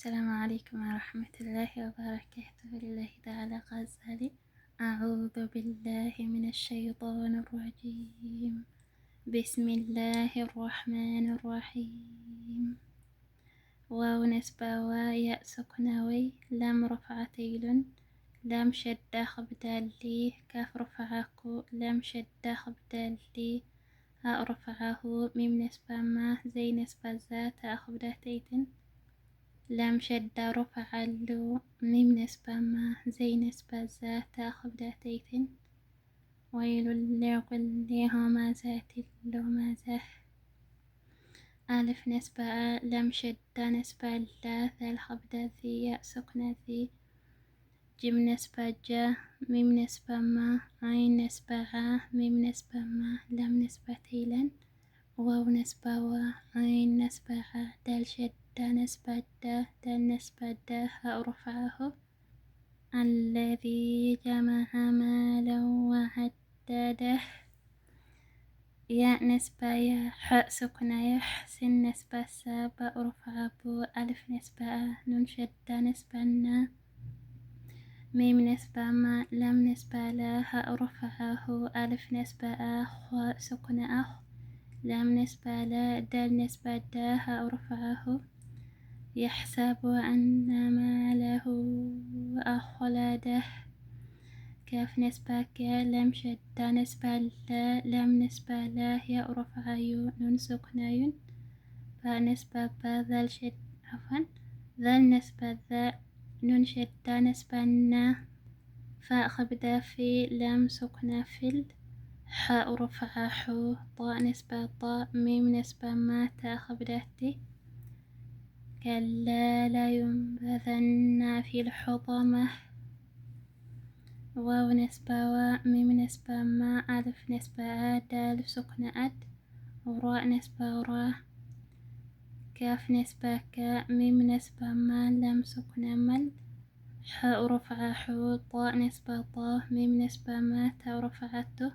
السلام عليكم ورحمة الله وبركاته. لله تعالى غزالي. أعوذ بالله من الشيطان الرجيم. بسم الله الرحمن الرحيم. واو نسبة وياء سكنوي لام رفعتيل لام شدة خبدال لي كاف رفعكو لام شدة خبدال لي هاء رفعه ميم نسبة ما زي نسبة ذات أخبداتيتن لام شدة رفع اللو ميم نسبة ما زي نسبة ذات خبداتيتن ويل لكل همزات لمزة ألف نسبة لام شدة نسبة لا ثال خبدة ذي ياء سكنة ذي جيم نسبة جا ميم نسبة ما عين نسبة ع ميم نسبة ما لام نسبة تيلن واو نسبة و عين نسبة ع دال شدة نسبة دا دال نسبة دا هاء رفعه الذي جمع مالا وعدده ياء نسبة يا حاء سكنة يح سين نسبة سا باء رفع بو ألف نسبة نون شدة نسبة نا ميم نسبة ما لام نسبة لا هاء رفعه ألف نسبة خاء سكنة أخ لام نسبة لا دال نسبة دا هاء رفعه يحسب أن ماله أخلده كاف نسبة كا لام شدة نسبة لا لام نسبة لا ياء رفع نون سكنة باء نسبة با ذال شد عفوا ذال نسبة ذا نون شدة نسبة نا فاء خبدة في لام سكنة في حاء رفع حو طاء نسبة طاء ميم نسبة ما تاء خبدتي كلا لينبذن في الحطمة واو نسبة و ميم نسبة ما ألف نسبة دال سكنة أد وراء نسبة را كاف نسبة كا ميم نسبة ما لام سكنة مل حاء رفع حو طاء نسبة طا ميم نسبة ما تاء رفعته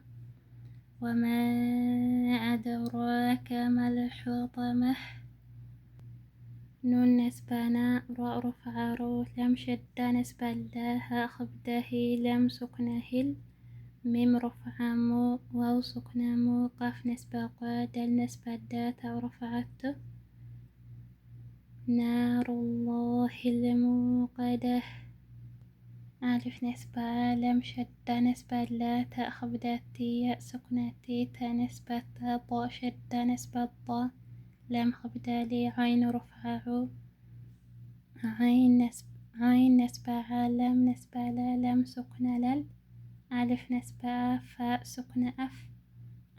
وما أدراك ما الحطمة نون نسبة نا راء رفع رو لام شدة نسبة لا هاء خبده لام سكنة هل ميم رفع مو واو سكنة مو قاف نسبة قا دال نسبة دا تاء رفعته نار الله الموقدة ألف نسبة لام شدة نسبة لا تاء خبدتي ياء سكنتي تا نسبة تا طاء شدة نسبة طا لام خبدالي عين رفعه عين نسبة لام نسبة لا لام سكنة لل ألف نسبة فاء سكنة أف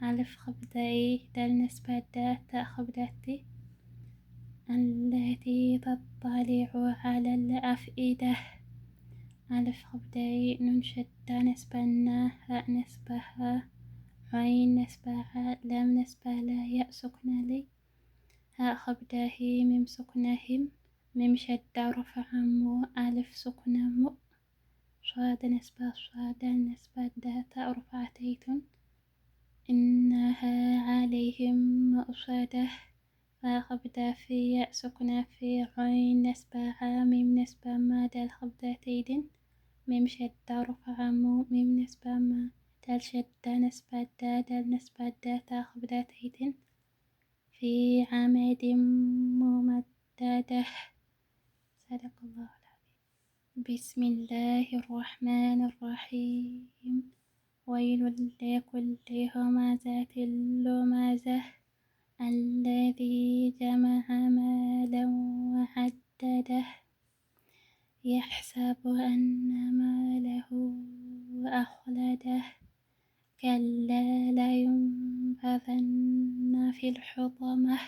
ألف خبدأي دال نسبة دا تاء خبدتي التي تطلع على الأفئدة ألف خبدأي نون شدة نسبة نا هاء نسبة ها عين نسبة لام نسبة لا ياء سكنة لي هاء خبدة ميم سكنة هم ميم شدة رفع مو ألف سكنة مو صاد نسبة صاد نسبة دا تاء رفعتيتن إنها عليهم مؤصدة فاء خبدة في ياء سكنة في عين نسبة ميم نسبة ما دال خبدتيدن ميم شدة رفع مو ميم نسبة ما دال شدة نسبة دا دال نسبة دا تاء خبدتيدن في عمد ممددة صدق الله العظيم. بسم الله الرحمن الرحيم ويل لكل همزة لمزة الذي جمع مالا وعدده يحسب أن ماله أخلده كلا لينبذن في الحطمة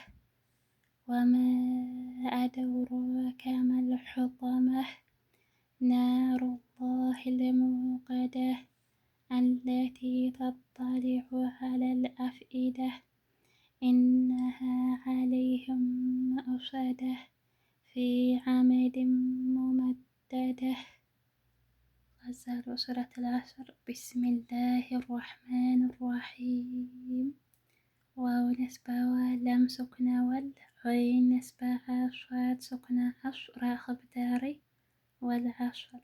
وما أدراك ما الحطمة نار الله الموقدة التي تطلع على الأفئدة إنها عليهم مؤصدة في عمد ممددة غزال سورة العصر. بسم الله الرحمن الرحيم واو نسبة لام سكنة عين نسبة صاد سكنة راء خبداري والعشر.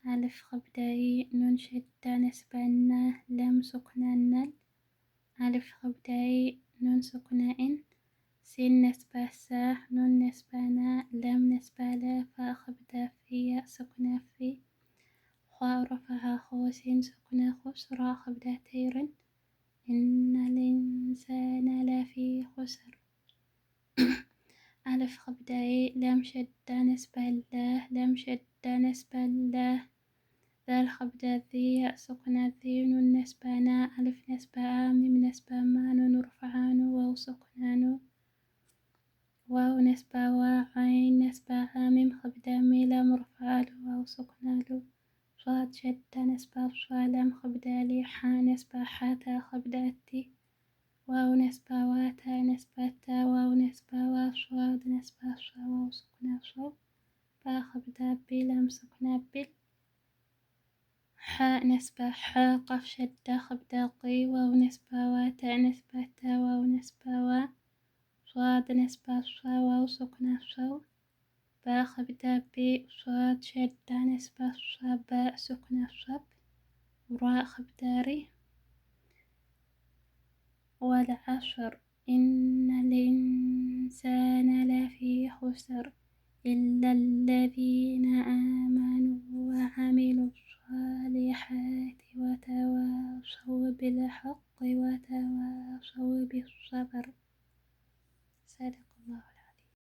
ألف خبداي نون شدة نسبة لام سكنة ألف خبداي نون سكنة سين نسبة سا نون نسبة لام نسبة لا فاء خبدا في ياء سكنة في خاء رفعها خو سين سكنة خس راء خبدا تيرن إن الإنسان لفي خسر. ألف خبداي لام شدة نسبة الله لام شدة نسبة الله ذال خبدا ذي ياء سكنة ذي نون نسبة ألف نسبة ميم نسبة ما نون رفعان واو سكنان واو نسبة عين نسبة ميم خبدا ميلا مرفعة واو سكنة صاد شدة نسبة لام خبدا لي حا نسبة حاتا خبدا تي واو نسبة واتا نسبة تا واو نسبة صاد نسبة واو سكنة صاد با خبدا بي لام سكنة بال حاء نسبة حا قف شدة خبدا قي واو نسبة واتا نسبة تا واو نسبة صاد نسبة واو سكنة صو با خبدا بي صاد شدة نسبة باء سكنة صب وراء خبداري والعشر إن الإنسان لفي خسر إلا الذين آمنوا وعملوا الصالحات وتواصوا بالحق وتواصوا بالصبر.